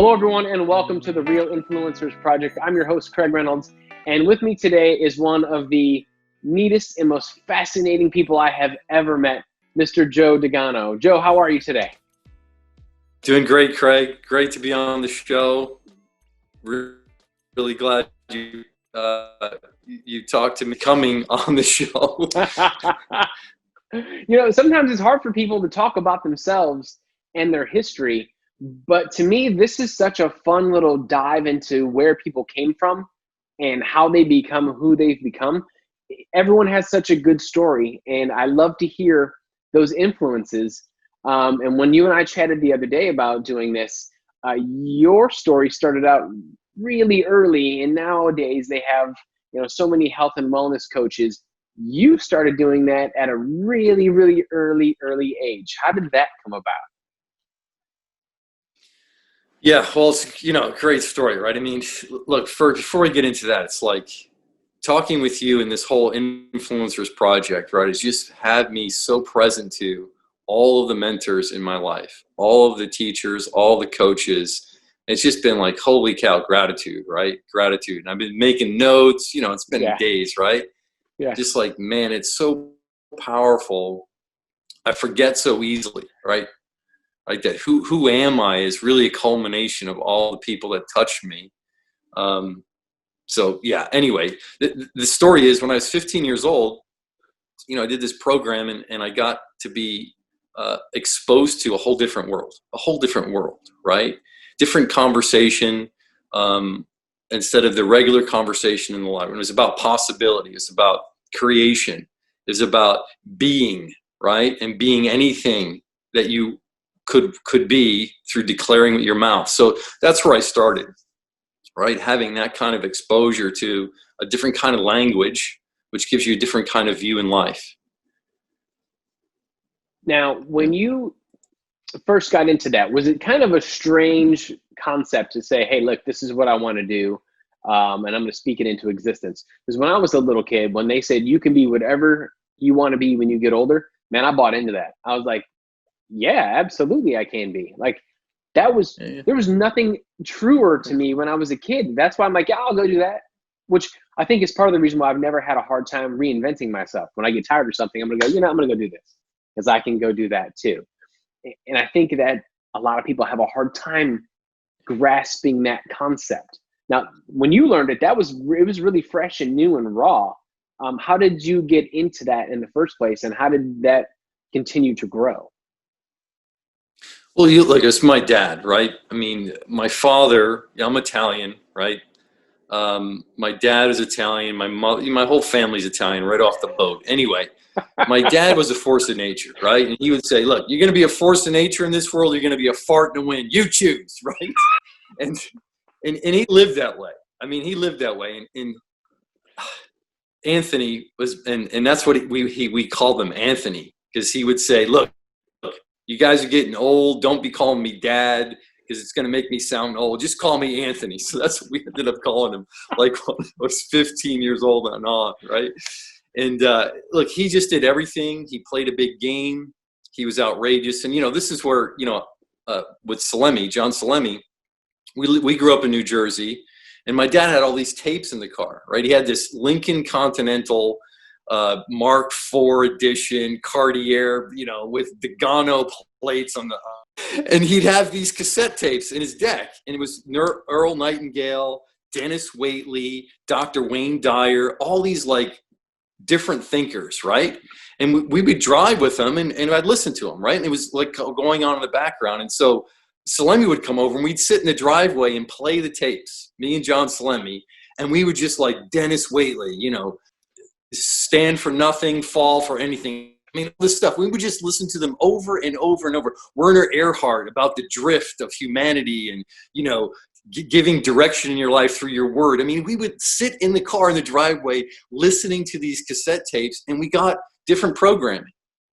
Hello, everyone, and welcome to the Real Influencers Project. I'm your host, Craig Reynolds, and with me today is one of the neatest and most fascinating people I have ever met, Mr. Joe DeGano. Joe, how are you today? Doing great, Craig. Great to be on the show. Really glad you talked to me coming on the show. Sometimes it's hard for people to talk about themselves and their history. But to me, this is such a fun little dive into where people came from and how they become who they've become. Everyone has such a good story, and I love to hear those influences. And when you and I chatted the other day about doing this, your story started out really early, and nowadays they have so many health and wellness coaches. You started doing that at a really, really early age. How did that come about? Yeah, well, it's, great story, right? I mean, look, before we get into that, it's like talking with you and this whole influencers project, right? It's just had me so present to all of the mentors in my life, all of the teachers, all the coaches. It's just been like, holy cow, gratitude, right? Gratitude. And I've been making notes, it's been days, right? Yeah. Just like, man, it's so powerful. I forget so easily, right? Like that, who am I is really a culmination of all the people that touched me. So yeah, anyway, the story is when I was 15 years old, I did this program and I got to be exposed to a whole different world, right? Different conversation instead of the regular conversation in the life. It was about possibility. It's about creation. It's about being, right? And being anything that you could be through declaring with your mouth. So that's where I started, right? Having that kind of exposure to a different kind of language, which gives you a different kind of view in life. Now, when you first got into that, was it kind of a strange concept to say, hey, look, this is what I want to do, and I'm going to speak it into existence? Because when I was a little kid, when they said you can be whatever you want to be when you get older, man, I bought into that. I was like, yeah, absolutely I can be. Like there was nothing truer to me when I was a kid. That's why I'm like, yeah, I'll go do that. Which I think is part of the reason why I've never had a hard time reinventing myself. When I get tired of something, I'm going to go, I'm going to go do this because I can go do that too. And I think that a lot of people have a hard time grasping that concept. Now, when you learned it, it was really fresh and new and raw. How did you get into that in the first place? And how did that continue to grow? Well, it's my dad, right? I mean, my father, I'm Italian, right? My dad is Italian. My mother, my whole family's Italian right off the boat. Anyway, my dad was a force of nature, right? And he would say, look, you're going to be a force of nature in this world. You're going to be a fart in the wind. You choose, right? And he lived that way. I mean, he lived that way. And Anthony was, and that's what we called him Anthony, because he would say, look, you guys are getting old. Don't be calling me dad because it's going to make me sound old. Just call me Anthony. So that's what we ended up calling him, like when I was 15 years old and on, right? And look, he just did everything. He played a big game. He was outrageous. And, this is where, with Salemi, John Salemi, we grew up in New Jersey. And my dad had all these tapes in the car, right? He had this Lincoln Continental Mark IV edition Cartier, with DeGano plates on the, and he'd have these cassette tapes in his deck, and it was Earl Nightingale, Dennis Waitley, Dr. Wayne Dyer, all these like different thinkers, right? And we would drive with them, and I'd listen to them, right? And it was like going on in the background, and so Salemi would come over, and we'd sit in the driveway and play the tapes, me and John Salemi, and we would just like Dennis Waitley, stand for nothing, fall for anything. I mean, this stuff, we would just listen to them over and over and over. Werner Erhard about the drift of humanity and, giving direction in your life through your word. I mean, we would sit in the car in the driveway listening to these cassette tapes, and we got different programming,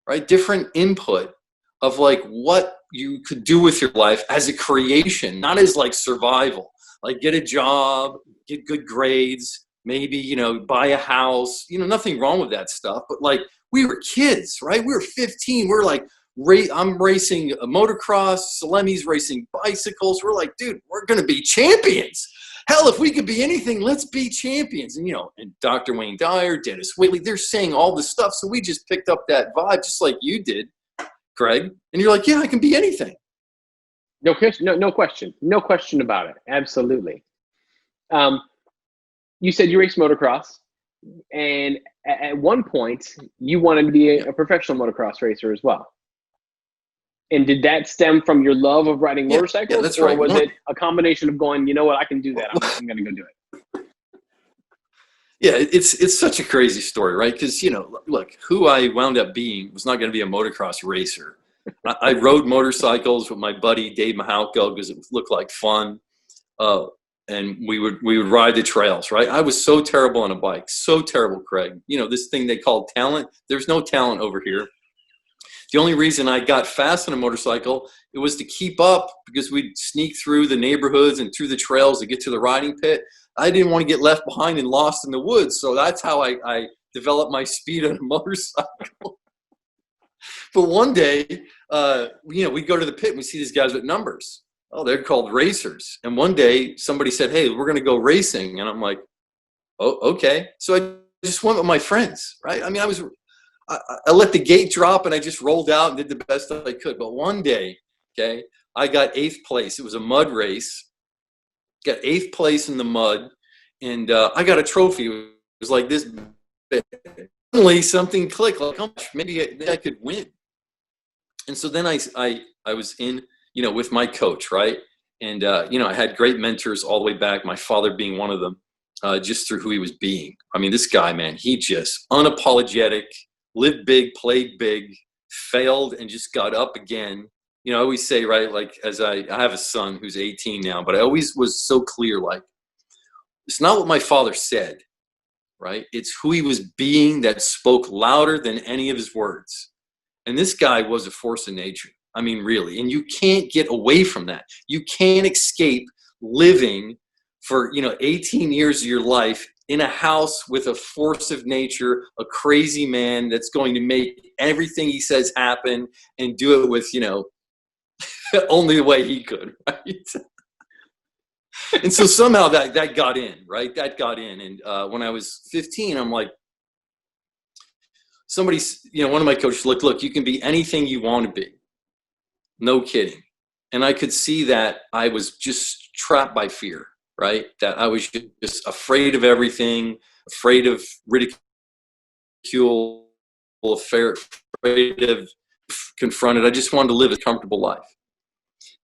right? Different input of like what you could do with your life as a creation, not as like survival, like get a job, get good grades, maybe, buy a house, nothing wrong with that stuff. But like we were kids, right? We were 15. We're like I'm racing a motocross, Salemi's racing bicycles. We're like, dude, we're going to be champions. Hell, if we could be anything, let's be champions. And, and Dr. Wayne Dyer, Dennis Whitley, they're saying all this stuff. So we just picked up that vibe just like you did, Craig. And you're like, yeah, I can be anything. No question. No question about it. Absolutely. You said you raced motocross, and at one point you wanted to be a professional motocross racer as well. And did that stem from your love of riding motorcycles? Yeah, that's right. Or was it a combination of going, you know what, I can do that. I'm going to go do it. Yeah, it's such a crazy story, right? Because, look, who I wound up being was not going to be a motocross racer. I rode motorcycles with my buddy Dave Mahalko because it looked like fun. And we would ride the trails, right? I was so terrible on a bike, so terrible, Craig. This thing they call talent. There's no talent over here. The only reason I got fast on a motorcycle, it was to keep up because we'd sneak through the neighborhoods and through the trails to get to the riding pit. I didn't want to get left behind and lost in the woods. So that's how I developed my speed on a motorcycle. But one day, we go to the pit and we see these guys with numbers. Oh, they're called racers. And one day somebody said, hey, we're going to go racing. And I'm like, oh, okay. So I just went with my friends, right? I mean, I let the gate drop and I just rolled out and did the best I could. But one day, okay, I got 8th place. It was a mud race. Got 8th place in the mud. And I got a trophy. It was like this big. Suddenly something clicked. Like, oh, maybe I could win. And so then I was in, with my coach, right? And, I had great mentors all the way back, my father being one of them, just through who he was being. I mean, this guy, man, he just unapologetic, lived big, played big, failed, and just got up again. I always say, right, like as I have a son who's 18 now, but I always was so clear, like, it's not what my father said, right? It's who he was being that spoke louder than any of his words. And this guy was a force of nature. I mean, really. And you can't get away from that. You can't escape living for, 18 years of your life in a house with a force of nature, a crazy man that's going to make everything he says happen and do it with, only the way he could, right? And so somehow that got in, right? That got in. And when I was 15, I'm like, one of my coaches, look, you can be anything you want to be. No kidding. And I could see that I was just trapped by fear, right? That I was just afraid of everything, afraid of ridicule, afraid of confronted. I just wanted to live a comfortable life.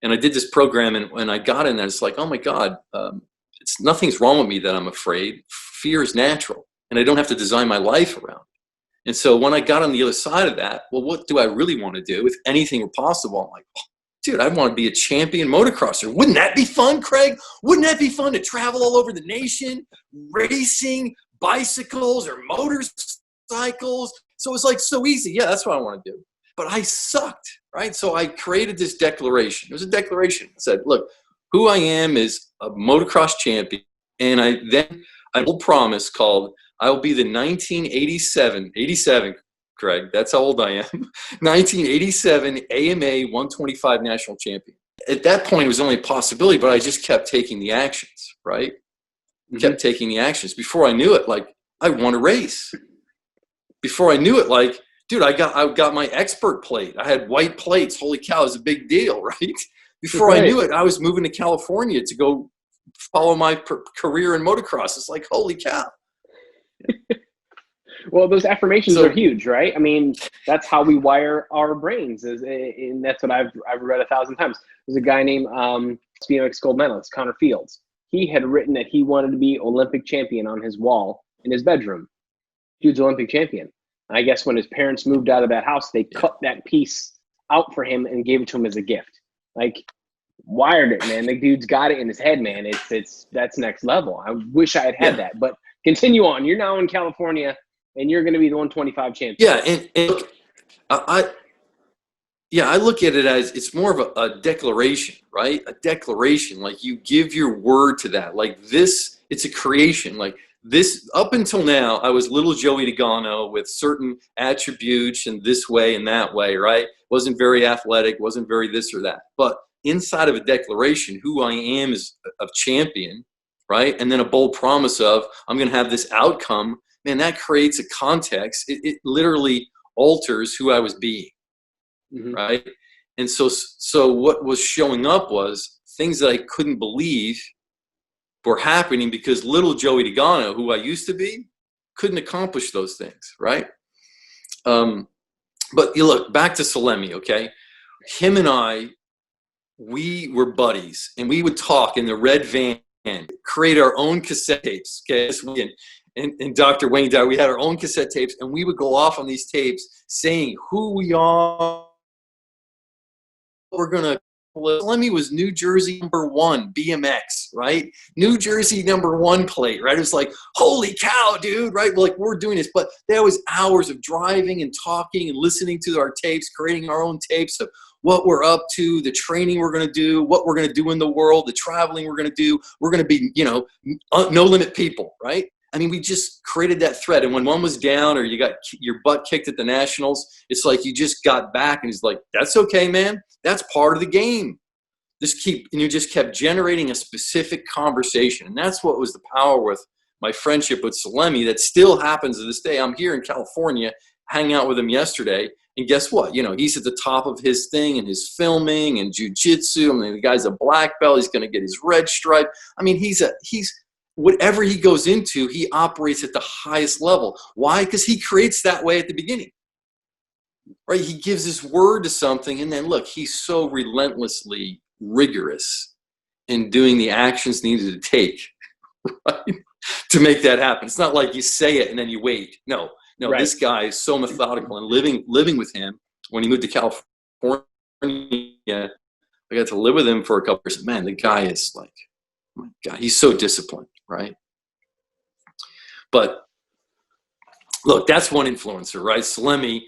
And I did this program, and when I got in there, it's like, oh my God, nothing's wrong with me that I'm afraid. Fear is natural, and I don't have to design my life around. And so when I got on the other side of that, well, what do I really want to do? If anything were possible, I'm like, oh, dude, I want to be a champion motocrosser. Wouldn't that be fun, Craig? Wouldn't that be fun to travel all over the nation, racing bicycles or motorcycles? So it's like so easy. Yeah, that's what I want to do. But I sucked, right? So I created this declaration. It was a declaration. It said, look, who I am is a motocross champion. And I will promise called, I will be the 87, Craig, that's how old I am, 1987 AMA 125 national champion. At that point, it was only a possibility, but I just kept taking the actions, right? Mm-hmm. Kept taking the actions. Before I knew it, like, I won a race. Before I knew it, like, dude, I got my expert plate. I had white plates. Holy cow, it was a big deal, right? Before I knew it, I was moving to California to go follow my career in motocross. It's like, holy cow. Well, those affirmations are huge, right? I mean, that's how we wire our brains, and that's what I've read 1,000 times. There's a guy named BMX gold medalist, Connor Fields. He had written that he wanted to be Olympic champion on his wall in his bedroom. Dude's Olympic champion. And I guess when his parents moved out of that house, they cut that piece out for him and gave it to him as a gift. Like, wired it, man. The dude's got it in his head, man. That's next level. I wish I had that, but continue on. You're now in California, and you're going to be the 125 champion. Yeah, and look, I look at it as it's more of a declaration, right? A declaration, like you give your word to that. Like this, it's a creation. Like this, up until now, I was little Joey DeGano with certain attributes and this way and that way, right? wasn't very athletic, wasn't very this or that. But inside of a declaration, who I am is a champion, right? And then a bold promise of, I'm going to have this outcome. Man, that creates a context. It literally alters who I was being, right? And so what was showing up was things that I couldn't believe were happening because little Joey DeGano, who I used to be, couldn't accomplish those things, right? But you look back to Salemi, okay? Him and I, we were buddies, and we would talk in the red van, create our own cassette tapes, okay? And Dr. Wayne died. We had our own cassette tapes, and we would go off on these tapes saying who we are, we're going to. Salemi was New Jersey #1 BMX, right? New Jersey #1 plate, right? It was like, holy cow, dude, right? Like, we're doing this. But there was hours of driving and talking and listening to our tapes, creating our own tapes of what we're up to, the training we're going to do, what we're going to do in the world, the traveling we're going to do. We're going to be, no limit people, right? I mean, we just created that thread. And when one was down or you got your butt kicked at the Nationals, it's like you just got back and he's like, that's okay, man. That's part of the game. And you just kept generating a specific conversation. And that's what was the power with my friendship with Salemi that still happens to this day. I'm here in California, hanging out with him yesterday. And guess what? He's at the top of his thing and his filming and jujitsu. I mean, the guy's a black belt. He's going to get his red stripe. I mean, he's whatever he goes into, he operates at the highest level. Why? Because he creates that way at the beginning, right? He gives his word to something, and then look, he's so relentlessly rigorous in doing the actions needed to take, right, to make that happen. It's not like you say it and then you wait. No, right. This guy is so methodical, and living with him when he moved to California, I got to live with him for a couple of years. Man, the guy is like, oh my God, he's so disciplined, right? But look, that's one influencer, right? Salemi,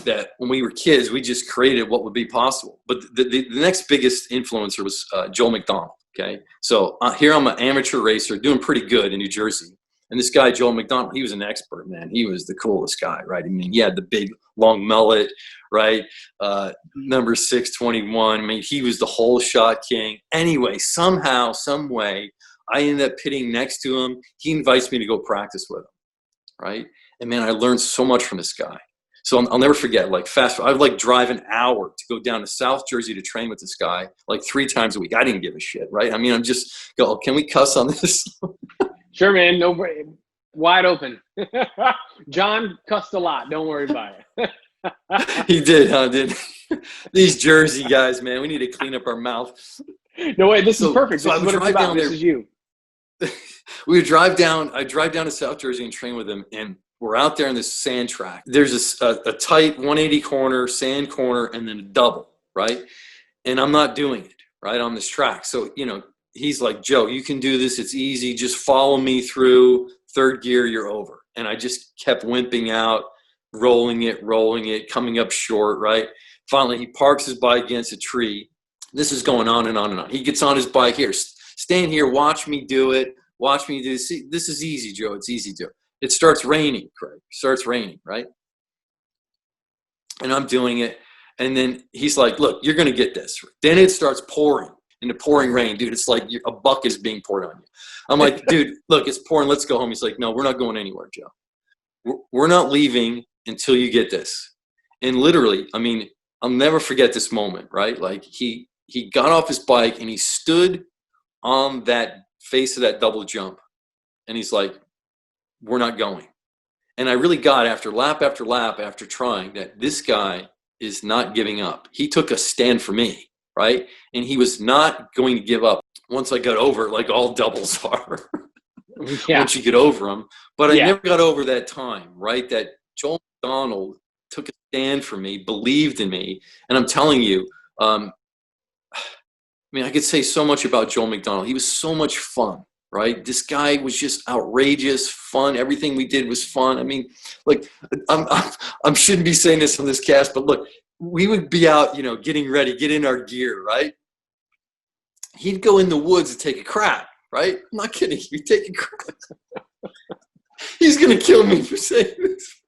that when we were kids, we just created what would be possible. But the next biggest influencer was Joel McDonald, okay? So here I'm an amateur racer doing pretty good in New Jersey. And this guy, Joel McDonald, he was an expert, man. He was the coolest guy, right? I mean, he had the big, long mullet, right? Number 621. I mean, he was the whole shot king. Anyway, somehow, some way, I ended up pitting next to him. He invites me to go practice with him, right? And, man, I learned so much from this guy. So I'll never forget, I would drive an hour to go down to South Jersey to train with this guy, 3 times a week. I didn't give a shit, right? I mean, I'm just go, can we cuss on this? Sure, man. No, wide open. John cussed a lot. Don't worry about it. He did, huh? These Jersey guys, man. We need to clean up our mouth. No way. This is perfect. So this is what it's about. This is you. We would drive down. I drive down to South Jersey and train with him, and we're out there in this sand track. There's a tight 180 corner, sand corner, and then a double, right? And I'm not doing it, right, on this track. So, he's like, Joe, you can do this. It's easy. Just follow me through. Third gear, you're over. And I just kept wimping out, rolling it, coming up short, right? Finally, he parks his bike against a tree. This is going on and on and on. He gets on his bike here. Stand here. Watch me do it. Watch me do this. See, this is easy, Joe. It's easy, Joe. It starts raining, Craig. It starts raining, right? And I'm doing it. And then he's like, look, you're going to get this. Then it starts pouring. In the pouring rain, dude, it's like a bucket is being poured on you. I'm like, dude, look, it's pouring. Let's go home. He's like, no, we're not going anywhere, Joe. We're not leaving until you get this. And literally, I mean, I'll never forget this moment, right? He got off his bike and he stood on that face of that double jump. And he's like, we're not going. And I really got after lap after lap after trying that this guy is not giving up. He took a stand for me, right? And he was not going to give up once I got over it, like all doubles are. Yeah. Once you get over them. But I never got over that time, right? That Joel McDonald took a stand for me, believed in me. And I'm telling you, I could say so much about Joel McDonald. He was so much fun, right? This guy was just outrageous, fun. Everything we did was fun. I mean, I shouldn't be saying this on this cast, but look, we would be out, getting ready, get in our gear, right? He'd go in the woods to take a crap, right? I'm not kidding. He'd take a crap. He's going to kill me for saying this.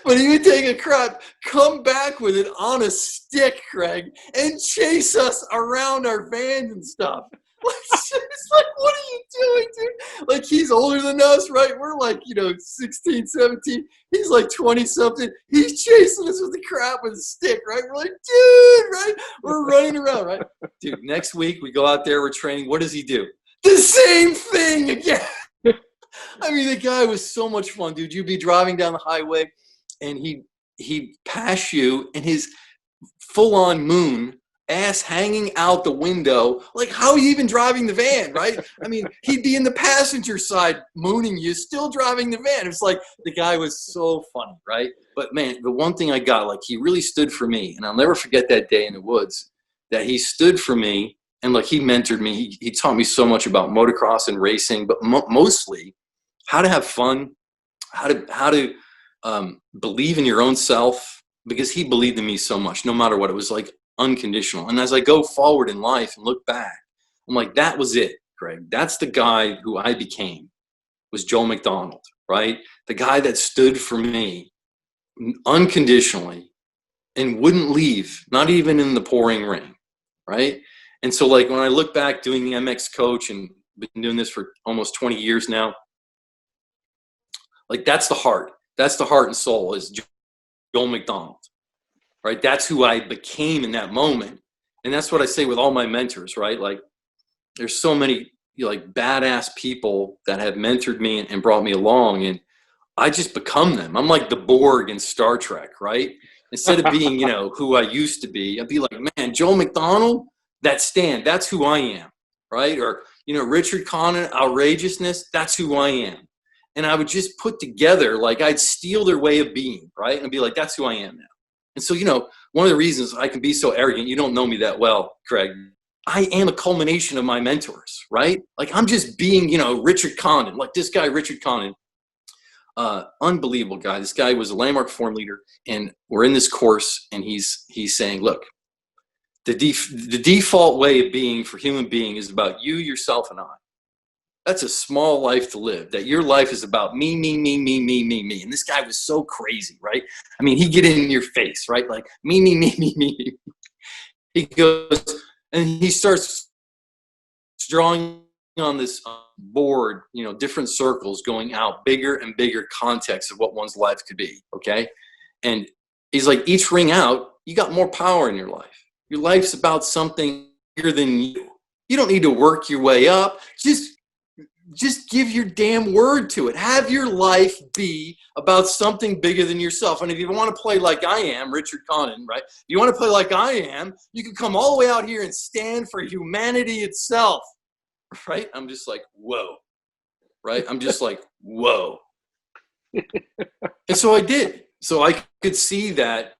But he would take a crap, come back with it on a stick, Craig, and chase us around our vans and stuff. It's like, what are you doing, dude? Like, he's older than us, right? We're like, 16, 17. He's like 20-something. He's chasing us with the crap with a stick, right? We're like, dude, right? We're running around, right? Dude, next week we go out there, we're training. What does he do? The same thing again. I mean, the guy was so much fun, dude. You'd be driving down the highway, and he'd pass you in his full-on moon, ass hanging out the window. Like, how are you even driving the van, right? I mean, he'd be in the passenger side mooning you, still driving the van. It's like, the guy was so funny, right? But, man, the one thing I got, like, he really stood for me, and I'll never forget that day in the woods, that he stood for me, and, like, he mentored me. He taught me so much about motocross and racing, but mostly how to have fun, how to believe in your own self, because he believed in me so much, no matter what. It was like unconditional. And as I go forward in life and look back, I'm like, that was it, Greg. That's the guy who I became, was Joe McDonald, right? The guy that stood for me unconditionally and wouldn't leave, not even in the pouring rain, right? And so, like, when I look back doing the MX coach, and been doing this for almost 20 years now, like, that's the heart. That's the heart and soul, is Joe McDonald, right? That's who I became in that moment. And that's what I say with all my mentors, right? Like, there's so many like badass people that have mentored me and brought me along, and I just become them. I'm like the Borg in Star Trek, right? Instead of being, who I used to be, I'd be like, man, Joe McDonald, that's who I am, right? Or, Richard Connon, outrageousness, that's who I am. And I would just put together, like, I'd steal their way of being, right? And be like, that's who I am now. And so, one of the reasons I can be so arrogant, you don't know me that well, Craig, I am a culmination of my mentors, right? Like, I'm just being, Richard Condon, like this guy, Richard Condon, unbelievable guy. This guy was a landmark form leader, and we're in this course, and he's saying, look, the default way of being for human being is about you, yourself, and I. That's a small life to live, that your life is about me, me, me, me, me, me, me. And this guy was so crazy, right? I mean, he'd get in your face, right? Like, me, me, me, me, me. He goes, and he starts drawing on this board, different circles going out, bigger and bigger context of what one's life could be, okay? And he's like, each ring out, you got more power in your life. Your life's about something bigger than you. You don't need to work your way up. Just give your damn word to it. Have your life be about something bigger than yourself. And if you want to play like I am, Richard Connon, right? If you want to play like I am, you can come all the way out here and stand for humanity itself, right? I'm just like, whoa, right? I'm just like, whoa. And so I did. So I could see that,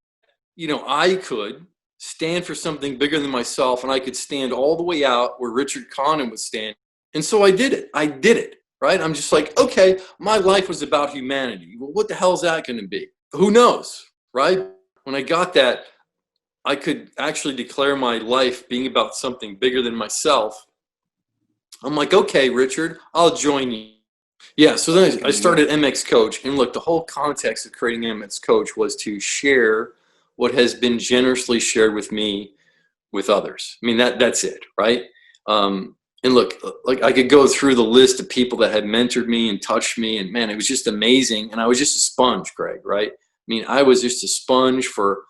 I could stand for something bigger than myself, and I could stand all the way out where Richard Connon would stand. And so I did it, right? I'm just like, okay, my life was about humanity. Well, what the hell is that going to be? Who knows, right? When I got that, I could actually declare my life being about something bigger than myself. I'm like, okay, Richard, I'll join you. Yeah, so then I started MX Coach. And look, the whole context of creating MX Coach was to share what has been generously shared with me with others. I mean, that's it, right? And look, like, I could go through the list of people that had mentored me and touched me, and man, it was just amazing. And I was just a sponge, Greg, right? I mean, I was just a sponge for,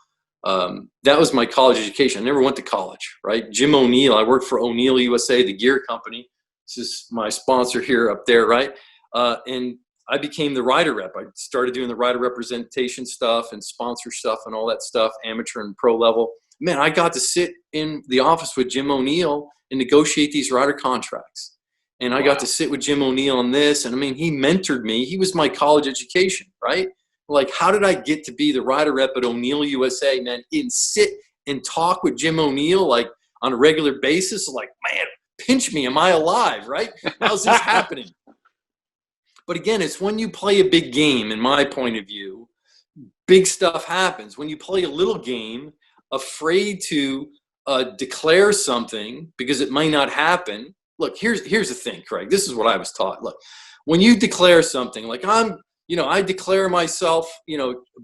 that was my college education. I never went to college, right? Jim O'Neill, I worked for O'Neill USA, the gear company. This is my sponsor here up there, right? And I became the rider rep. I started doing the rider representation stuff and sponsor stuff and all that stuff, amateur and pro level. Man, I got to sit in the office with Jim O'Neill and negotiate these rider contracts. And I got to sit with Jim O'Neill on this. And I mean, he mentored me. He was my college education, right? Like, how did I get to be the rider rep at O'Neill USA, man, and sit and talk with Jim O'Neill, like, on a regular basis? Like, man, pinch me. Am I alive, right? How's this happening? But again, it's when you play a big game, in my point of view, big stuff happens. When you play a little game, afraid to declare something because it might not happen. Look, here's the thing, Craig. This is what I was taught. Look, when you declare something, like, I declare myself,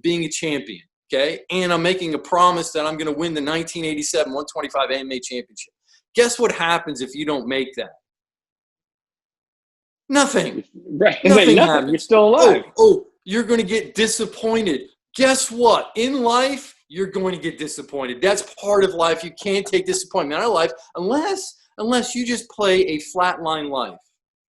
being a champion. okay? And I'm making a promise that I'm going to win the 1987 125 AMA championship. Guess what happens if you don't make that? Nothing. Right. It's like Nothing nothing. You're happens. still alive. You're going to get disappointed. Guess what? In life, you're going to get disappointed. That's part of life. You can't take disappointment out of life unless you just play a flatline life.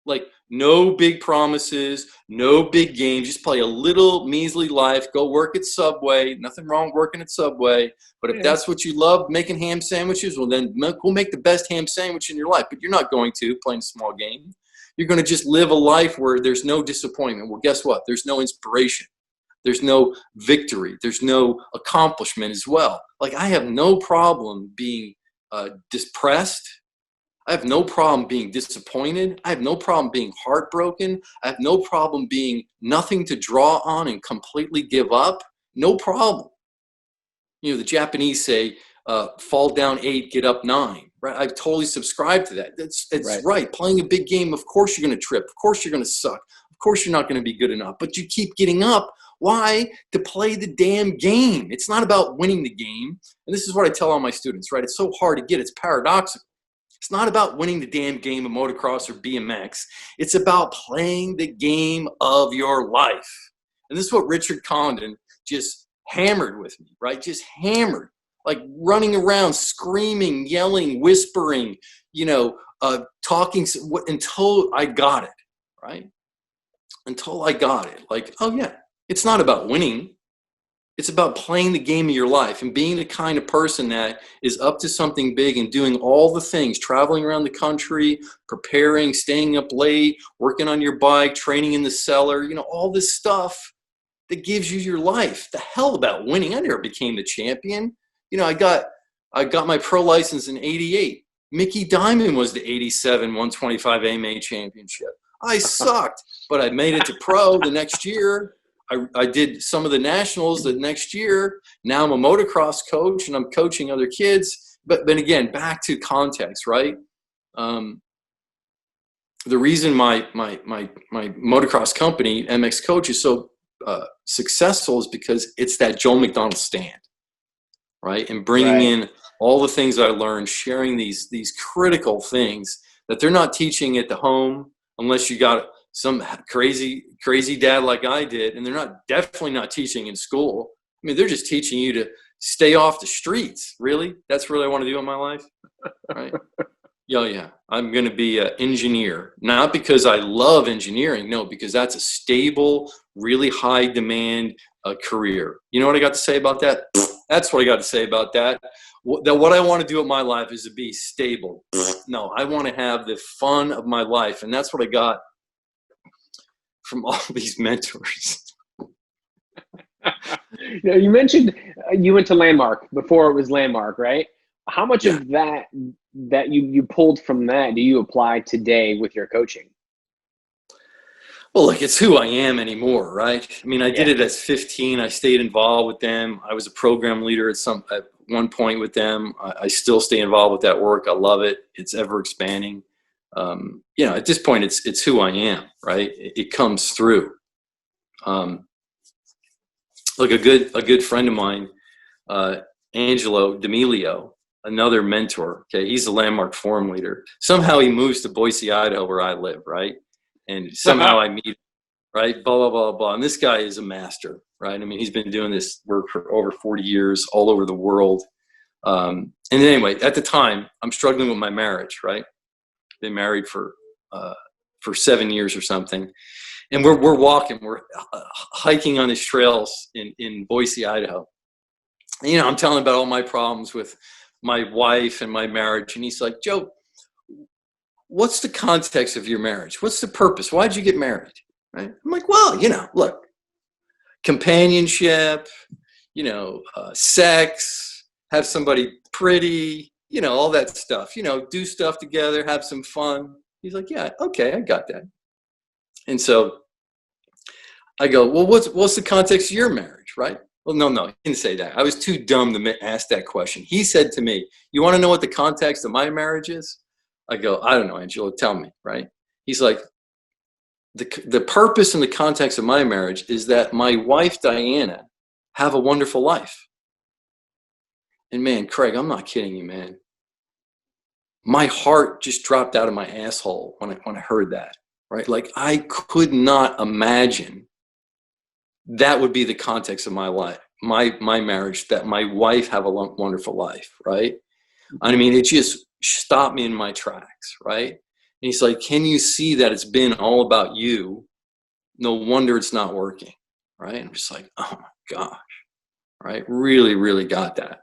Like no big promises, no big games. Just play a little measly life. Go work at Subway. Nothing wrong working at Subway. But if that's what you love, making ham sandwiches, well, then go make the best ham sandwich in your life. But you're not going to playing a small game. You're going to just live a life where there's no disappointment. Well, guess what? There's no inspiration. There's no victory. There's no accomplishment as well. Like I have no problem being depressed. I have no problem being disappointed. I have no problem being heartbroken. I have no problem being nothing to draw on and completely give up. No problem. You know, the Japanese say, fall down 8, get up 9. Right? I totally subscribe to that. It's right. Playing a big game, of course you're going to trip. Of course you're going to suck. Of course you're not going to be good enough. But you keep getting up. Why? To play the damn game. It's not about winning the game. And this is what I tell all my students, right? It's so hard to get. It's paradoxical. It's not about winning the damn game of motocross or BMX. It's about playing the game of your life. And this is what Richard Condon just hammered with me, right? Just hammered. Like running around, screaming, yelling, whispering, talking until I got it, right? Until I got it. Like, oh yeah, it's not about winning. It's about playing the game of your life and being the kind of person that is up to something big and doing all the things, traveling around the country, preparing, staying up late, working on your bike, training in the cellar, all this stuff that gives you your life. The hell about winning. I never became the champion. I got my pro license in 88. Mickey Diamond was the 87 125 AMA championship. I sucked, but I made it to pro the next year. I did some of the nationals the next year. Now I'm a motocross coach and I'm coaching other kids. But then again, back to context, right? The reason my motocross company, MX Coach, is so successful is because it's that Joe McDonald stand, right? And bringing in all the things I learned, sharing these critical things that they're not teaching at the home unless you got some crazy dad like I did, and they're definitely not teaching in school. I mean, they're just teaching you to stay off the streets. Really? That's what I want to do in my life? Right? Yeah. I'm going to be an engineer. Not because I love engineering. No, because that's a stable, really high demand career. You know what I got to say about that? That's what I got to say about that. What I want to do in my life is to be stable. No, I want to have the fun of my life. And that's what I got from all these mentors. You mentioned you went to Landmark before it was Landmark, right? How much of that you pulled from that do you apply today with your coaching? Well, look, it's who I am anymore, right? I mean, I did it as 15. I stayed involved with them. I was a program leader at one point with them. I still stay involved with that work. I love it. It's ever expanding. At this point, it's who I am, right? It comes through. Look, a good friend of mine, Angelo D'Amelio, another mentor. Okay, he's a Landmark forum leader. Somehow he moves to Boise, Idaho, where I live, right? And somehow I meet, right? Blah blah blah blah. And this guy is a master, right? I mean, he's been doing this work for over 40 years, all over the world. And anyway, at the time, I'm struggling with my marriage, right? Been married for 7 years or something, and we're walking, we're hiking on these trails in Boise, Idaho. And, I'm telling him about all my problems with my wife and my marriage, and he's like, Joe, what's the context of your marriage? What's the purpose? Why'd you get married? Right? I'm like, well, look, companionship, sex, have somebody pretty. All that stuff, do stuff together, have some fun. He's like, yeah, okay, I got that. And so I go, well, what's the context of your marriage, right? Well, no, he didn't say that. I was too dumb to ask that question. He said to me, you want to know what the context of my marriage is? I go, I don't know, Angelo, tell me, right? He's like, the purpose and the context of my marriage is that my wife, Diana, have a wonderful life. And man, Craig, I'm not kidding you, man. My heart just dropped out of my asshole when I heard that, right? Like, I could not imagine that would be the context of my life, my marriage, that my wife have a wonderful life, right? I mean, it just stopped me in my tracks, right? And he's like, can you see that it's been all about you? No wonder it's not working, right? And I'm just like, oh my gosh, right? Really, really got that.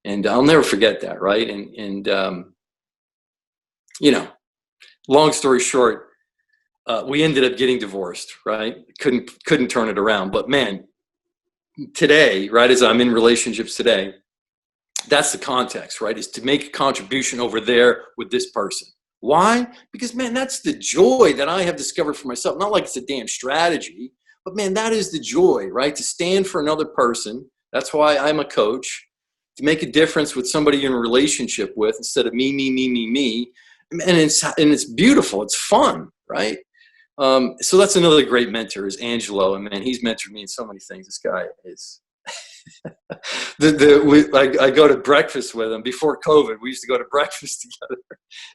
And I'll never forget that, right? And you know, long story short, we ended up getting divorced, right? Couldn't turn it around. But man, today, right, as I'm in relationships today, that's the context, right? Is to make a contribution over there with this person. Why? Because man, that's the joy that I have discovered for myself. Not like it's a damn strategy, but man, that is the joy, right? To stand for another person. That's why I'm a coach, to make a difference with somebody you're in a relationship with instead of me. And it's beautiful. It's fun, right? So that's another great mentor is Angelo. And man, he's mentored me in so many things. This guy is. I go to breakfast with him before COVID. We used to go to breakfast together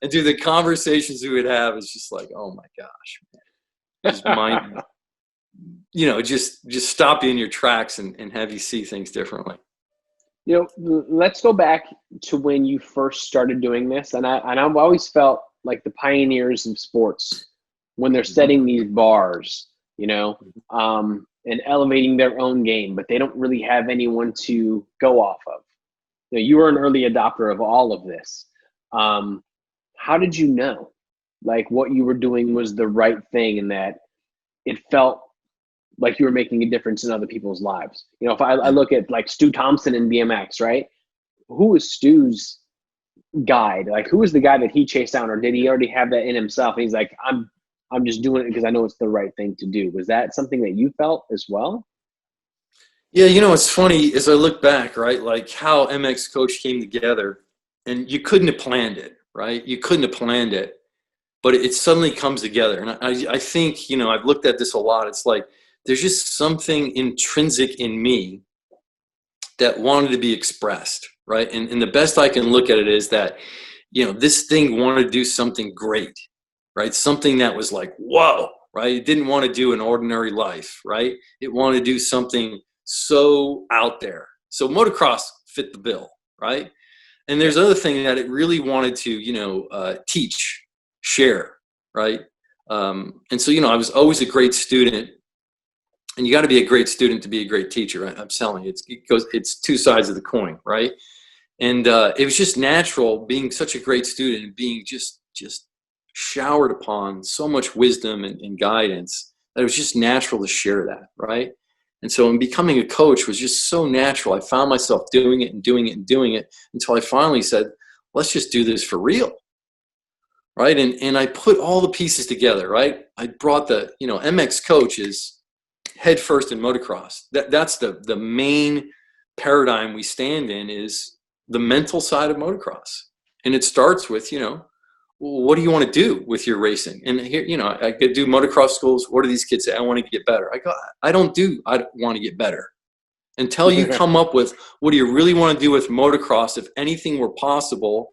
and do the conversations we would have. It's just like, oh my gosh, man. Just mind, just stop you in your tracks and have you see things differently. Let's go back to when you first started doing this. And I've always felt like the pioneers of sports, when they're setting these bars, and elevating their own game, but they don't really have anyone to go off of. You were an early adopter of all of this. How did you know, like, what you were doing was the right thing and that it felt like you were making a difference in other people's lives? If I look at like Stu Thompson in BMX, right? Who was Stu's guide? Like, who was the guy that he chased down, or did he already have that in himself? And he's like, I'm just doing it because I know it's the right thing to do. Was that something that you felt as well? Yeah, it's funny as I look back, right? Like how MX Coach came together, and you couldn't have planned it, right? You couldn't have planned it, but it suddenly comes together. And I think, I've looked at this a lot. It's like there's just something intrinsic in me that wanted to be expressed, right? And the best I can look at it is that, this thing wanted to do something great, right? Something that was like, whoa, right? It didn't want to do an ordinary life, right? It wanted to do something so out there. So motocross fit the bill, right? And there's other thing that it really wanted to, teach, share, right? And so, I was always a great student, and you got to be a great student to be a great teacher. Right? I'm telling you, it's two sides of the coin, right? And it was just natural being such a great student and being just showered upon so much wisdom and guidance that it was just natural to share that, right? And so in becoming a coach was just so natural. I found myself doing it until I finally said, let's just do this for real, right? And I put all the pieces together, right? I brought MX Coach is head first in motocross. That's the main paradigm we stand in, is the mental side of motocross. And it starts with, what do you want to do with your racing? And here, I could do motocross schools. What do these kids say? I want to get better. I go, I don't want to get better. Until you come up with, what do you really want to do with motocross? If anything were possible,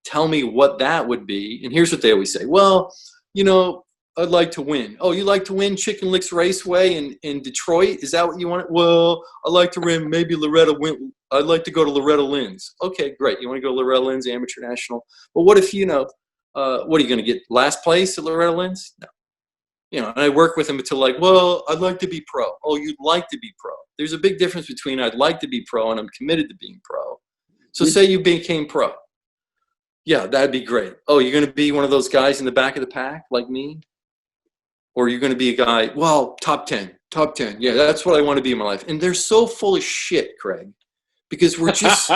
tell me what that would be. And here's what they always say. Well, I'd like to win. Oh, you like to win Chicken Licks Raceway in Detroit? Is that what you want? Well, I'd like to win maybe I'd like to go to Loretta Lynn's. Okay, great. You want to go to Loretta Lynn's Amateur National? Well, what if, what are you going to get? Last place at Loretta Lynn's? No. And I work with them until like, well, I'd like to be pro. Oh, you'd like to be pro. There's a big difference between I'd like to be pro and I'm committed to being pro. So say you became pro. Yeah, that'd be great. Oh, you're going to be one of those guys in the back of the pack like me? Or you're going to be a guy, well, top 10. Yeah, that's what I want to be in my life. And they're so full of shit, Craig, because we're just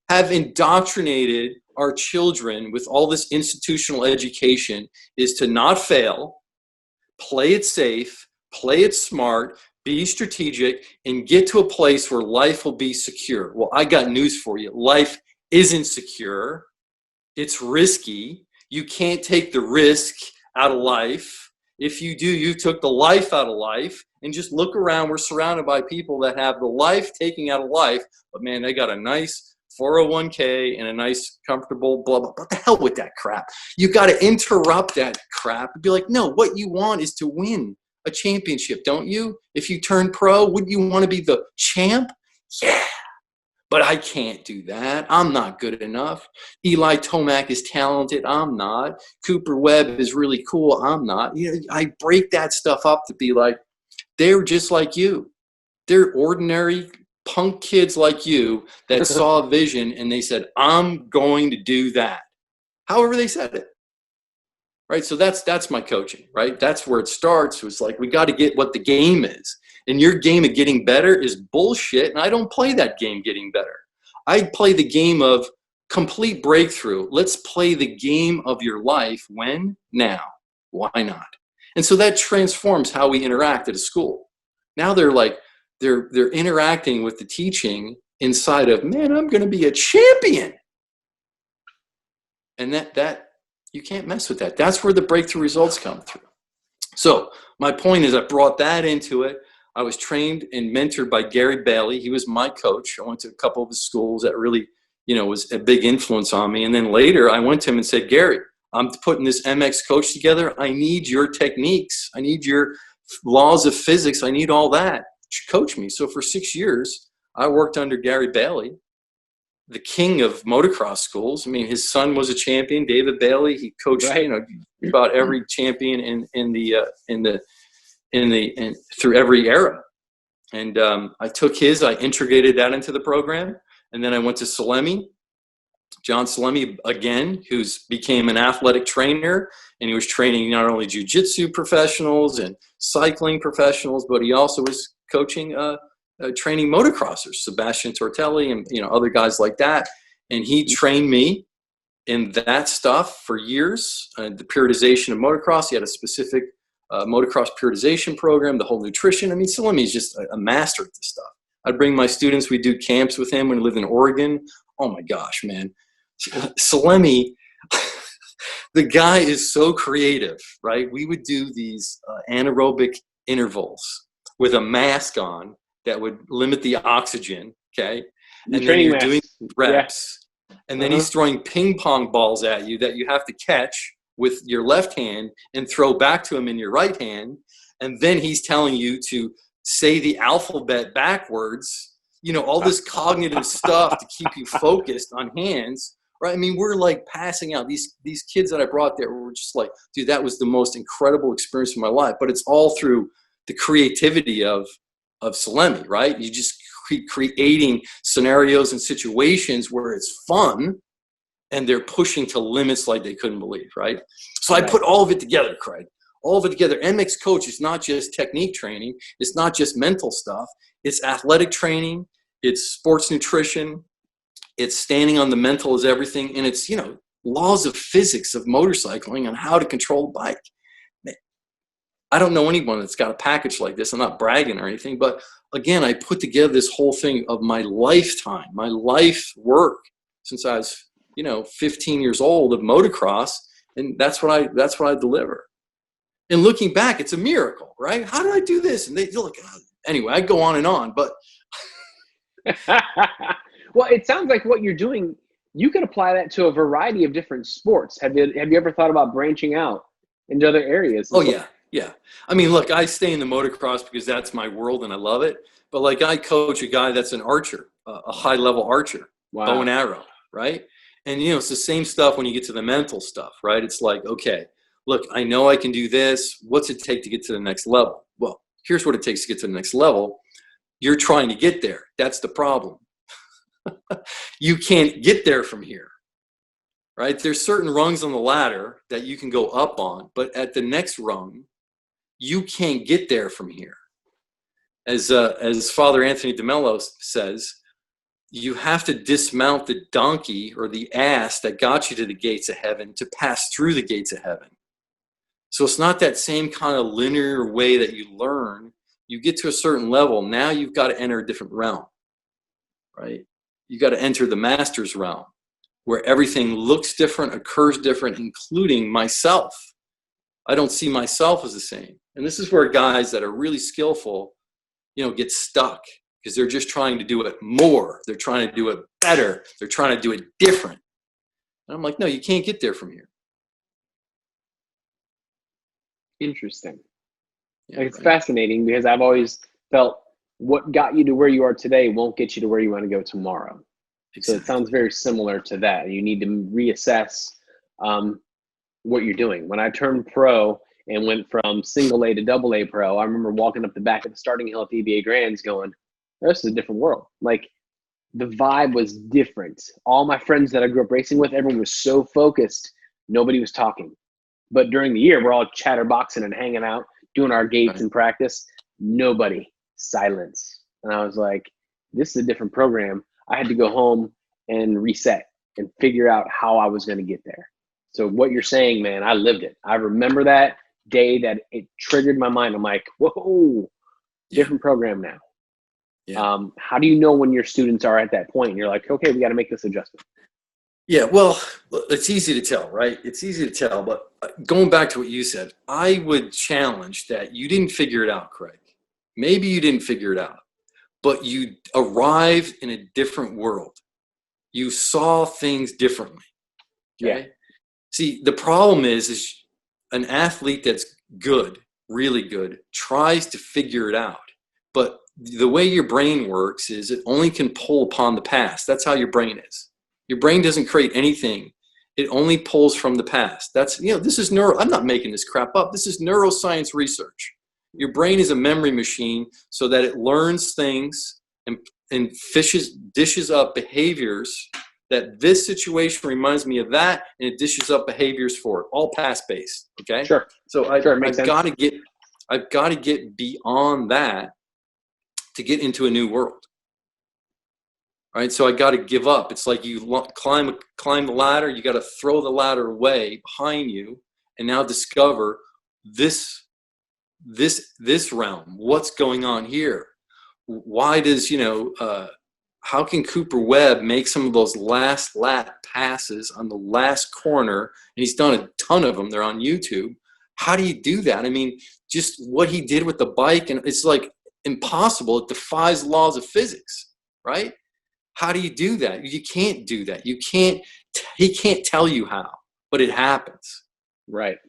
have indoctrinated our children with all this institutional education is to not fail, play it safe, play it smart, be strategic, and get to a place where life will be secure. Well, I got news for you. Life isn't secure. It's risky. You can't take the risk out of life. If you do, you took the life out of life, and just look around. We're surrounded by people that have the life taking out of life, but man, they got a nice 401k and a nice comfortable blah blah. What the hell with that crap? You got to interrupt that crap and be like, no, what you want is to win a championship, don't you? If you turn pro, wouldn't you want to be the champ? Yeah, but I can't do that. I'm not good enough. Eli Tomac is talented. I'm not. Cooper Webb is really cool. I'm not. You know, I break that stuff up to be like, they're just like you. They're ordinary punk kids like you that saw a vision and they said, I'm going to do that. However they said it. Right? So that's my coaching, right? That's where it starts. It's like, we got to get what the game is. And your game of getting better is bullshit. And I don't play that game getting better. I play the game of complete breakthrough. Let's play the game of your life. When? Now. Why not? And so that transforms how we interact at a school. Now they're like, they're interacting with the teaching inside of, man, I'm going to be a champion. And that you can't mess with that. That's where the breakthrough results come through. So my point is, I brought that into it. I was trained and mentored by Gary Bailey. He was my coach. I went to a couple of his schools that really, was a big influence on me. And then later I went to him and said, Gary, I'm putting this MX coach together. I need your techniques. I need your laws of physics. I need all that. Coach me. So for 6 years, I worked under Gary Bailey, the king of motocross schools. I mean, his son was a champion, David Bailey. He coached, Right. about every champion through every era. And I took I integrated that into the program. And then I went to Salemi, John Salemi again, who's became an athletic trainer, and he was training not only jiu-jitsu professionals and cycling professionals, but he also was coaching, training motocrossers, Sebastian Tortelli and other guys like that. And he trained me in that stuff for years. The periodization of motocross. He had a specific motocross periodization program, the whole nutrition. I mean, Salemi is just a master at this stuff. I'd bring my students. We'd do camps with him when he lived in Oregon. Oh my gosh, man. Salemi, the guy is so creative, right? We would do these anaerobic intervals with a mask on that would limit the oxygen, okay? And then you're doing reps. Yeah. And then he's throwing ping pong balls at you that you have to catch with your left hand and throw back to him in your right hand. And then he's telling you to say the alphabet backwards, all this cognitive stuff to keep you focused on hands, right? I mean, we're like passing out. These kids that I brought there were just like, dude, that was the most incredible experience of my life. But it's all through the creativity of Salemi, right? You just keep creating scenarios and situations where it's fun and they're pushing to limits like they couldn't believe, right? So I put all of it together, Craig. All of it together. MX coach is not just technique training. It's not just mental stuff. It's athletic training. It's sports nutrition. It's standing on the mental is everything. And it's, laws of physics of motorcycling and how to control a bike. I don't know anyone that's got a package like this. I'm not bragging or anything, but again, I put together this whole thing of my lifetime, my life work since I was, 15 years old of motocross. And that's what I deliver. And looking back, it's a miracle, right? How did I do this? And they look, anyway, I go on and on, but. Well, it sounds like what you're doing, you could apply that to a variety of different sports. Have you ever thought about branching out into other areas? Oh, yeah. Yeah. I mean, look, I stay in the motocross because that's my world and I love it. But like I coach a guy that's an archer, a high level archer, bow and arrow, right? And, it's the same stuff when you get to the mental stuff, right? It's like, okay, look, I know I can do this. What's it take to get to the next level? Well, here's what it takes to get to the next level. You're trying to get there. That's the problem. You can't get there from here, right? There's certain rungs on the ladder that you can go up on, but at the next rung, you can't get there from here. As Father Anthony DeMello says, you have to dismount the donkey or the ass that got you to the gates of heaven to pass through the gates of heaven. So it's not that same kind of linear way that you learn. You get to a certain level. Now you've got to enter a different realm, right? You got to enter the master's realm where everything looks different, occurs different, including myself. I don't see myself as the same. And this is where guys that are really skillful, get stuck because they're just trying to do it more. They're trying to do it better. They're trying to do it different. And I'm like, no, you can't get there from here. Interesting. Yeah, It's fascinating because I've always felt what got you to where you are today won't get you to where you want to go tomorrow. So it sounds very similar to that. You need to reassess what you're doing. When I turned pro and went from single A to double A pro, I remember walking up the back of the starting hill at the EBA Grands going, this is a different world. Like the vibe was different. All my friends that I grew up racing with, everyone was so focused, nobody was talking. But during the year, we're all chatterboxing and hanging out, doing our gates in practice. Nobody, silence. And I was like, this is a different program. I had to go home and reset and figure out how I was going to get there. So what you're saying, man, I lived it. I remember that day that it triggered my mind. I'm like, whoa, different program now. Yeah. How do you know when your students are at that point and you're like, okay, we got to make this adjustment? Yeah, well, it's easy to tell, right? It's easy to tell, but going back to what you said, I would challenge that you didn't figure it out, Craig. Maybe you didn't figure it out, but you arrived in a different world. You saw things differently. Okay? Yeah. See, the problem is an athlete that's good, really good, tries to figure it out. But the way your brain works is it only can pull upon the past. That's how your brain is. Your brain doesn't create anything. It only pulls from the past. That's, this is I'm not making this crap up. This is neuroscience research. Your brain is a memory machine so that it learns things and dishes up behaviors that this situation reminds me of that, and it dishes up behaviors for it, all past-based, okay? Sure. So I've got to get beyond that to get into a new world. Right, so I got to give up. It's like you climb the ladder. You got to throw the ladder away behind you, and now discover this realm. What's going on here? Why does how can Cooper Webb make some of those last lap passes on the last corner? And he's done a ton of them. They're on YouTube. How do you do that? I mean, just what he did with the bike, and it's like impossible. It defies laws of physics, right? How do you do that? You can't do that. He can't tell you how, but it happens. Right.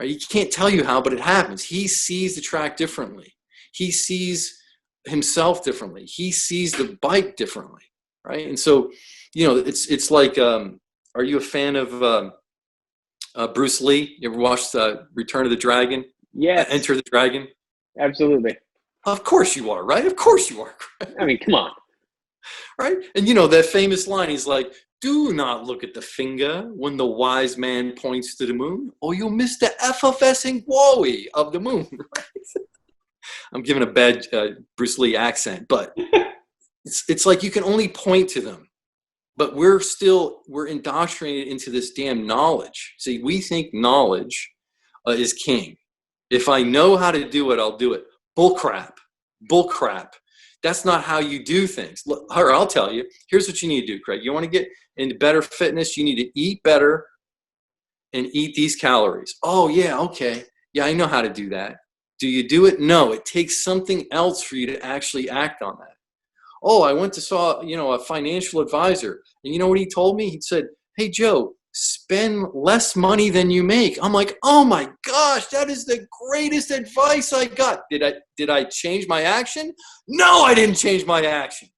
He can't tell you how, but it happens. He sees the track differently. He sees himself differently. He sees the bike differently, right? And so, it's like, are you a fan of Bruce Lee? You ever watched Return of the Dragon? Yes. Enter the Dragon? Absolutely. Of course you are, right? Of course you are. I mean, come on. Right? And that famous line, he's like, do not look at the finger when the wise man points to the moon, or you'll miss the effervescing glory of the moon. Right? I'm giving a bad Bruce Lee accent, but it's like you can only point to them. But we're indoctrinated into this damn knowledge. See, we think knowledge is king. If I know how to do it, I'll do it. Bull crap. That's not how you do things. Look, I'll tell you, here's what you need to do, Craig. You want to get into better fitness, you need to eat better and eat these calories. Oh, yeah, okay. Yeah, I know how to do that. Do you do it? No, it takes something else for you to actually act on that. Oh, I went to saw, a financial advisor, and you know what he told me? He said, hey, Joe, spend less money than you make. I'm like, oh my gosh, that is the greatest advice I got. Did I change my action? No, I didn't change my action.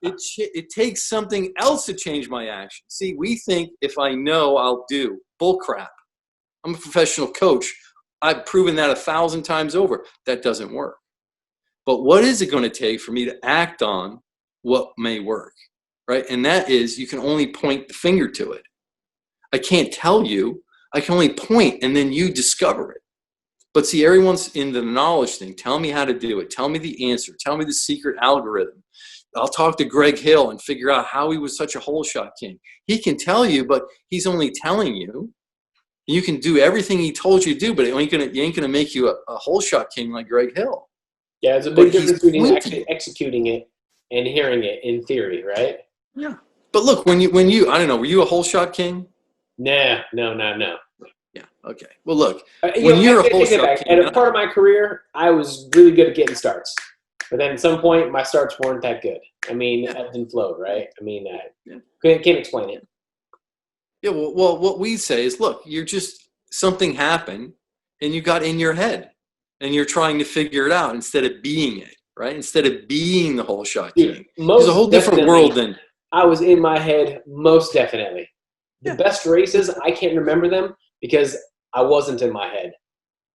It takes something else to change my action. See, we think if I know, I'll do. Bull crap. I'm a professional coach. I've proven that 1,000 times over. That doesn't work. But what is it going to take for me to act on what may work? Right? And that is, you can only point the finger to it. I can't tell you. I can only point, and then you discover it. But see, everyone's in the knowledge thing. Tell me how to do it. Tell me the answer. Tell me the secret algorithm. I'll talk to Greg Hill and figure out how he was such a hole shot king. He can tell you, but he's only telling you. You can do everything he told you to do, but it ain't gonna make you a hole shot king like Greg Hill. Yeah, there's a big difference between actually executing it and hearing it in theory, right? Yeah. But look, when you I don't know, were you a hole shot king? No. Yeah. Okay. Well, look, You when know, you're I a whole take it shot back. king, At a part of my career, I was really good at getting starts. But then at some point, my starts weren't that good. I mean, yeah, ebbed and flowed, right? I mean, I yeah. can't explain it. Yeah, well, what we say is, look, you're just something happened, and you got in your head, and you're trying to figure it out instead of being it, right? Instead of being the whole shot Dude, king. There's a most whole different definitely, world than I was in my head most definitely. The yeah. best races, I can't remember them because I wasn't in my head.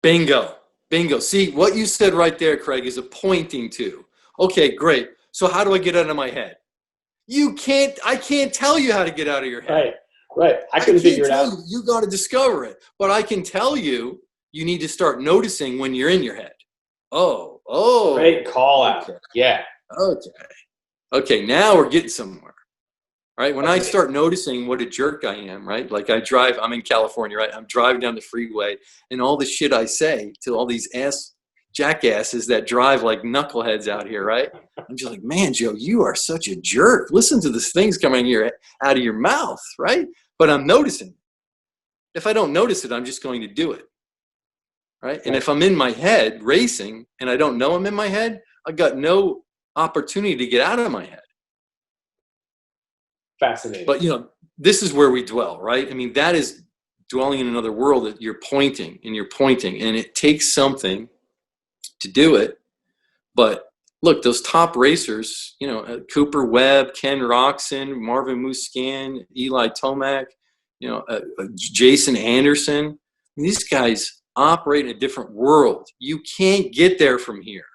Bingo, bingo. See what you said right there, Craig, is a pointing to. Okay, great. So how do I get out of my head? You can't. I can't tell you how to get out of your head. Right, right. I I couldn't can't figure it tell out. you. You got to discover it. But I can tell you, you need to start noticing when you're in your head. Great call out. Okay, Yeah. okay, okay. Now we're getting somewhere, right? When I Okay. start noticing what a jerk I am, right? Like I'm in California, right? I'm driving down the freeway, and all the shit I say to all these jackasses that drive like knuckleheads out here, right? I'm just like, man, Joe, you are such a jerk. Listen to these things coming out of your mouth, right? But I'm noticing. If I don't notice it, I'm just going to do it, right? And if I'm in my head racing and I don't know I'm in my head, I got no opportunity to get out of my head. Fascinating. But this is where we dwell, right? I mean, that is dwelling in another world that you're pointing, and it takes something to do it. But look, those top racers, Cooper Webb, Ken Roxon, Marvin Musquin, Eli Tomac, Jason Anderson. These guys operate in a different world. You can't get there from here.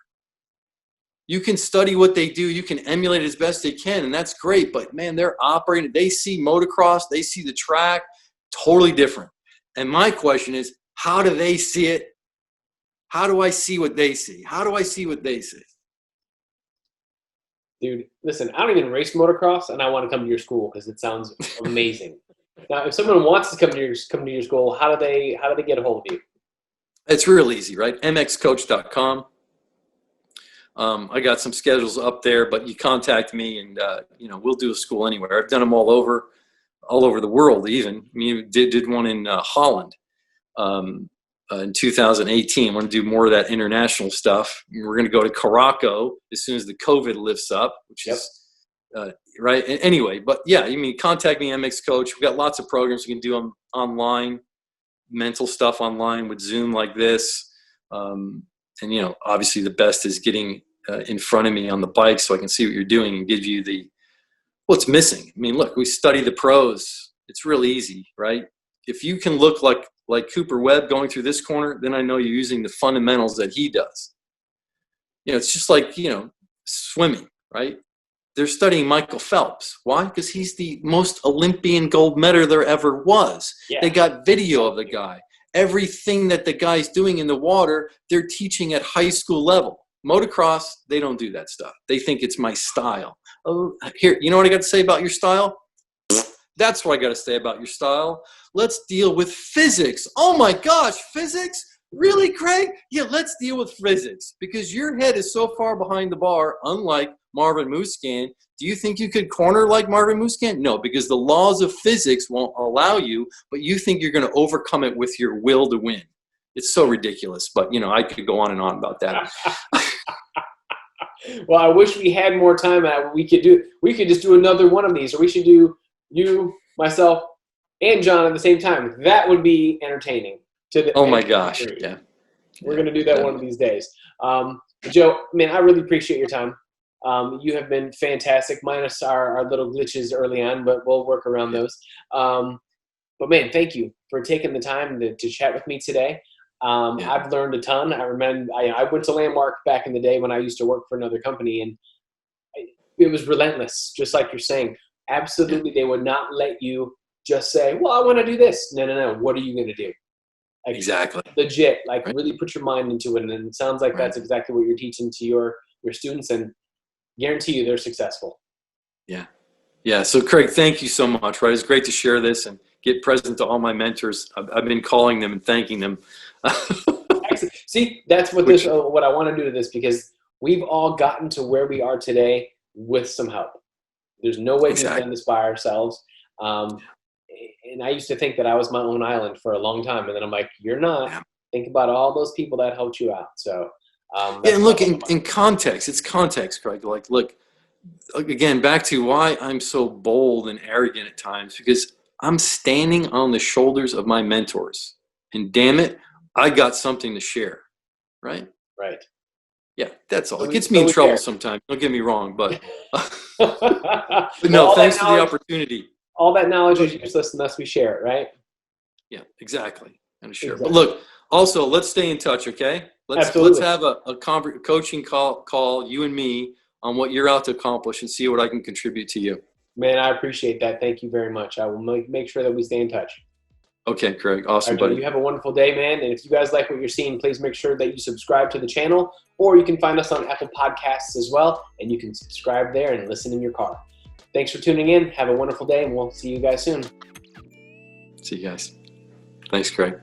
You can study what they do. You can emulate it as best they can, and that's great. But, man, they're operating. They see motocross. They see the track totally different. And my question is, how do they see it? How do I see what they see? How do I see what they see? Dude, listen, I don't even race motocross, and I want to come to your school because it sounds amazing. Now, if someone wants to come to your school, how do they get a hold of you? It's real easy, right? mxcoach.com. I got some schedules up there, but you contact me, and we'll do a school anywhere. I've done them all over the world. Even I mean, did one in Holland in 2018. Want to do more of that international stuff. We're going to go to Caraco as soon as the COVID lifts up, which is right. Anyway, but yeah, I mean, contact me, MX Coach. We've got lots of programs. You can do them online, mental stuff online with Zoom like this. And obviously the best is getting in front of me on the bike so I can see what you're doing and give you what's missing. I mean, look, we study the pros. It's real easy, right? If you can look like Cooper Webb going through this corner, then I know you're using the fundamentals that he does. It's just like, swimming, right? They're studying Michael Phelps. Why? Because he's the most Olympian gold medal there ever was. Yeah. They got video of the guy. Everything that the guy's doing in the water, they're teaching at high school level. Motocross, they don't do that stuff. They think it's my style. Oh, here, you know what I got to say about your style? That's what I got to say about your style. Let's deal with physics. Oh my gosh, physics? Really, Craig? Yeah, let's deal with physics because your head is so far behind the bar, unlike Marvin Musquin. Do you think you could corner like Marvin Musquin? No, because the laws of physics won't allow you, but you think you're going to overcome it with your will to win. It's so ridiculous, but, I could go on and on about that. Well, I wish we had more time. We could just do another one of these, or we should do you, myself, and John at the same time. That would be entertaining. Oh my gosh, yeah. We're going to do that one of these days. Joe, man, I really appreciate your time. You have been fantastic, minus our little glitches early on, but we'll work around those. But man, thank you for taking the time to chat with me today. I've learned a ton. I remember I went to Landmark back in the day when I used to work for another company, and it was relentless, just like you're saying. Absolutely, they would not let you just say, well, I want to do this. No. What are you going to do? Like, exactly. Legit, really put your mind into it. And it sounds like that's exactly what you're teaching to your students, and guarantee you they're successful. Yeah. Yeah. So Craig, thank you so much. Right. It's great to share this and get present to all my mentors. I've been calling them and thanking them. See, that's what what I want to do to this, because we've all gotten to where we are today with some help. There's no way we've done this by ourselves. And I used to think that I was my own island for a long time. And then I'm like, you're not. Yeah. Think about all those people that helped you out. So, Yeah, and look, in context, it's context, Craig. Like, look, again, back to why I'm so bold and arrogant at times, because I'm standing on the shoulders of my mentors. And damn it, I got something to share, right? Right. Yeah, that's all. So It gets me in trouble share. sometimes. Don't get me wrong, but But no, thanks for the opportunity. All that knowledge is useless unless we share it, right? Yeah, exactly. And share. Exactly. But look, also, let's stay in touch, okay? Let's have a coaching call, you and me, on what you're out to accomplish and see what I can contribute to you. Man, I appreciate that. Thank you very much. I will make sure that we stay in touch. Okay, Craig. Awesome, All right, buddy. you have a wonderful day, man. And if you guys like what you're seeing, please make sure that you subscribe to the channel, or you can find us on Apple Podcasts as well, and you can subscribe there and listen in your car. Thanks for tuning in. Have a wonderful day, and we'll see you guys soon. See you guys. Thanks, Craig.